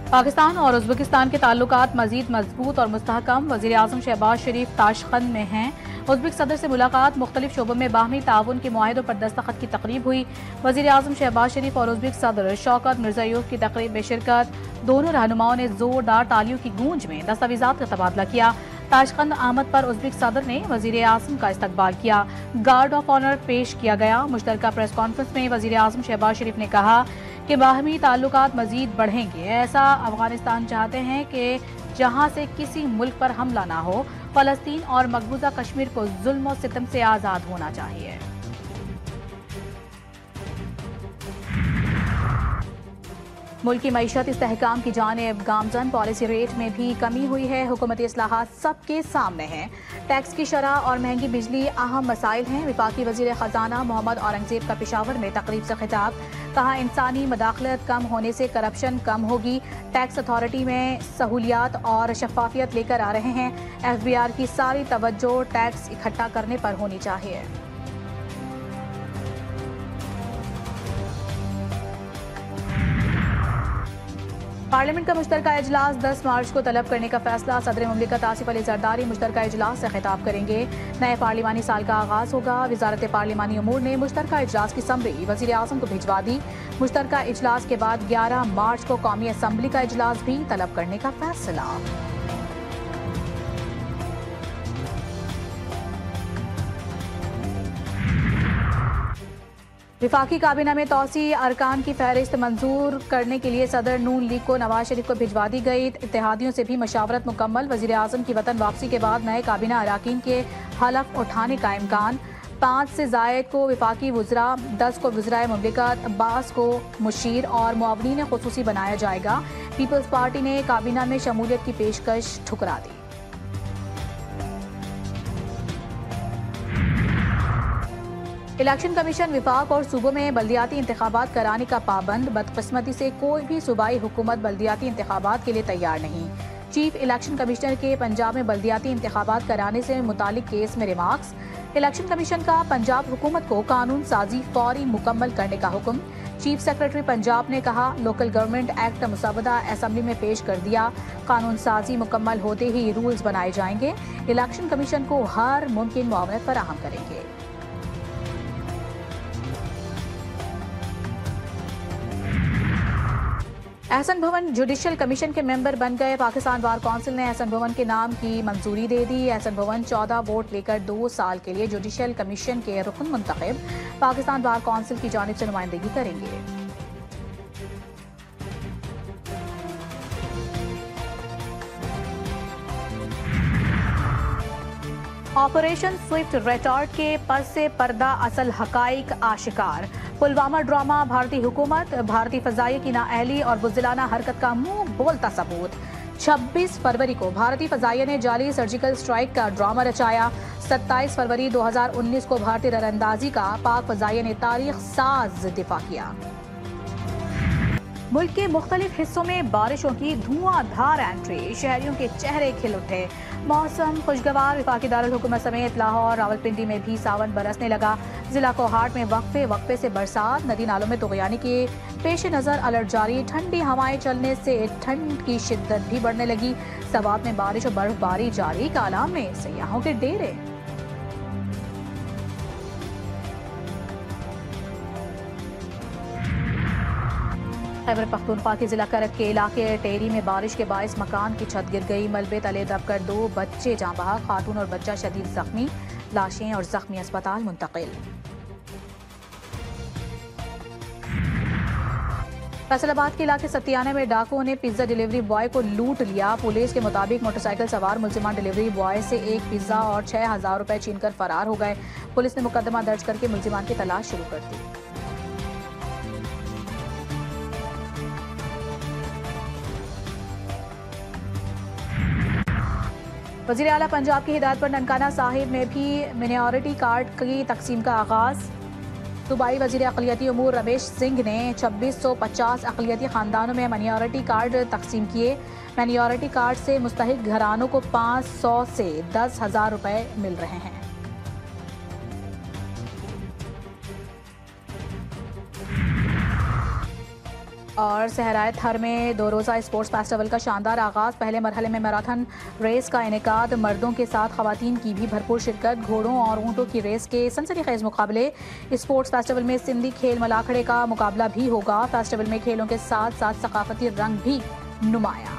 पाकिस्तान और उज़्बेकिस्तान के ताल्लुकात मज़ीद मजबूत और मुस्तहकम। वज़ीर आज़म शहबाज शरीफ ताशकंद में हैं। उज़्बेक सदर से मुलाकात, मुख्तलिफ शोबों में बाहमी ताउन के मुआहिदों पर दस्तखत की तकरीब हुई। वज़ीर आज़म शहबाज शरीफ और उज़्बेक सदर शौकत मिर्ज़ायोफ की तकरीब में शिरकत। दोनों रहनुमाओं ने जोरदार तालियों की गूंज में दस्तावेज़ात का तबादला किया। ताशकंद आमद पर उज़्बेक सदर ने वज़ीर आज़म का इस्तकबाल किया। गार्ड ऑफ ऑनर पेश किया गया। मुश्तरका प्रेस कॉन्फ्रेंस में वज़ीर आज़म शहबाज शरीफ ने कहा कि बाहमी ताल्लुकात मजीद बढ़ेंगे। ऐसा अफगानिस्तान चाहते हैं कि जहां से किसी मुल्क पर हमला ना हो। फलस्तीन और मकबूजा कश्मीर को जुल्म और सितम से आज़ाद होना चाहिए। मुल्क की मईशत इस्तेहकाम की जानिब गामजन। पॉलिसी रेट में भी कमी हुई है। हुकूमती इस्लाहात सबके सामने हैं। टैक्स की शरह और महंगी बिजली अहम मसाइल हैं। वफाकी वजीर खजाना मोहम्मद औरंगजेब का पेशावर में तकरीब से खिताब। कहा, इंसानी मदाखलत कम होने से करप्शन कम होगी। टैक्स अथॉरिटी में सहूलियात और शफाफियत लेकर आ रहे हैं। FBR की सारी तवज्जो टैक्स इकट्ठा करने पर होनी चाहिए। पार्लियामेंट का मुश्तरका इजलास 10 मार्च को तलब करने का फैसला। सदर मुमलिकत आसिफ अली जरदारी मुश्तरका इजलास से खिताब करेंगे। नए पार्लिमानी साल का आगाज होगा। वजारत पार्लिमानी उमूर ने मुश्तरका इजलास की समरी वज़ीर आज़म को भिजवा दी। मुश्तरका इजलास के बाद 11 मार्च को कौमी असम्बली का इजलास भी तलब करने का फैसला। विफाकी काबीना में तौसी अरकान की फहरिस्त मंजूर करने के लिए सदर नून लीग को नवाज शरीफ को भिजवा दी गई। इत्तेहादियों से भी मशावरत मुकम्मल। वज़ीर आज़म की वतन वापसी के बाद नए काबीना अरकान के हलफ उठाने का इम्कान। 5 से ज़ायद को विफाकी वज़रा, 10 को वज़राए मुमलिकत, 12 को मुशीर और मुआवनीन खुसूसी बनाया जाएगा। पीपल्स पार्टी ने काबीना में शमूलियत की पेशकश ठुकरा दी। इलेक्शन कमीशन विफाक और सूबों में बल्दियाती इंतखाबात कराने का पाबंद। बदकिस्मती से कोई भी सूबाई हुकूमत बल्दियाती इंतखाबात के लिए तैयार नहीं। चीफ इलेक्शन कमिश्नर के पंजाब में बल्दियाती इंतखाबात कराने से मुतालिक केस में रिमार्क्स। इलेक्शन कमीशन का पंजाब हुकूमत को कानून साजी फौरी मुकम्मल करने का हुक्म। चीफ सेक्रेटरी पंजाब ने कहा, लोकल गवर्नमेंट एक्ट मुसवदा असम्बली में पेश कर दिया। कानून साजी मुकम्मल होते ही रूल्स बनाए जाएंगे। इलेक्शन कमीशन को हर मुमकिन मुआवनत फराहम करेंगे। एहसन भवन जुडिशल कमीशन के मेंबर बन गए। पाकिस्तान बार काउंसिल ने एहसन भवन के नाम की मंजूरी दे दी। एहसन भवन 14 वोट लेकर 2 साल के लिए जुडिशल कमीशन के रुकन मुंतखब पाकिस्तान बार काउंसिल की जानिब से नुमाइंदगी करेंगे। ऑपरेशन स्विफ्ट रेटॉर्ट के पस से पर्दा असल हकाइक आशिकार। पुलवामा ड्रामा भारतीय हुकूमत, भारतीय फजाइया की नाअहली और बुज़दिलाना हरकत का मुंह बोलता सबूत। 26 फरवरी को भारतीय फजाइया ने जाली सर्जिकल स्ट्राइक का ड्रामा रचाया। 27 फरवरी 2019 को भारतीय रनंदाजी का पाक फजाइया ने तारीख साज दिफा किया। मुल्क के मुख्तलिफ हिस्सों में बारिशों की धुआंधार एंट्री। शहरियों के चेहरे खिल उठे। मौसम खुशगवार। वफाकी दारुल हुकूमत समेत लाहौर, रावलपिंडी में भी सावन बरसने लगा। जिला कोहाट में वक्फे वक्फे से बरसात। नदी नालों में तुग़यानी के पेश नज़र अलर्ट जारी। ठंडी हवाएं चलने से ठंड की शिद्दत भी बढ़ने लगी। सवात में बारिश और बर्फबारी जारी। कालाम में सयाहों के डेरे। खैबर पख्तूनख्वा के जिला करक के इलाके टेरी में बारिश के बायस मकान की छत गिर गई। मलबे तले दबकर 2 बच्चे जाँ बहक। खातून और बच्चा शदीद जख्मी। लाशें और जख्मी अस्पताल मुंतकिल। फैसलाबाद के इलाके सत्याना में डाकुओं ने पिज्जा डिलीवरी बॉय को लूट लिया। पुलिस के मुताबिक मोटरसाइकिल सवार मुलजिमान डिलीवरी बॉय से एक पिज्जा और 6000 रुपए छीनकर फरार हो गए। पुलिस ने मुकदमा दर्ज करके मुलजिमान की तलाश शुरू कर दी। वज़ीर आला पंजाब की हिदायत पर ननकाना साहिब में भी मिनॉरिटी कार्ड की तकसीम का आगाज। सूबाई वज़ीर अक़लियती उमूर रमेश सिंह ने 2650 अक़लियती ख़ानदानों में मिनॉरिटी कार्ड तकसीम किए। मिनॉरिटी कार्ड से मुस्तहिक घरानों को 500 से 10,000 रुपए मिल रहे हैं। और सहराए थर में 2 रोज़ा स्पोर्ट्स फेस्टिवल का शानदार आगाज़। पहले मरहले में मैराथन रेस का इनेकाद, मर्दों के साथ खवातीन की भी भरपूर शिरकत। घोड़ों और ऊँटों की रेस के सनसनीखेज मुकाबले। स्पोर्ट्स फेस्टिवल में सिंधी खेल मलाखड़े का मुकाबला भी होगा। फेस्टिवल में खेलों के साथ साथ सकाफती रंग भी नुमाया।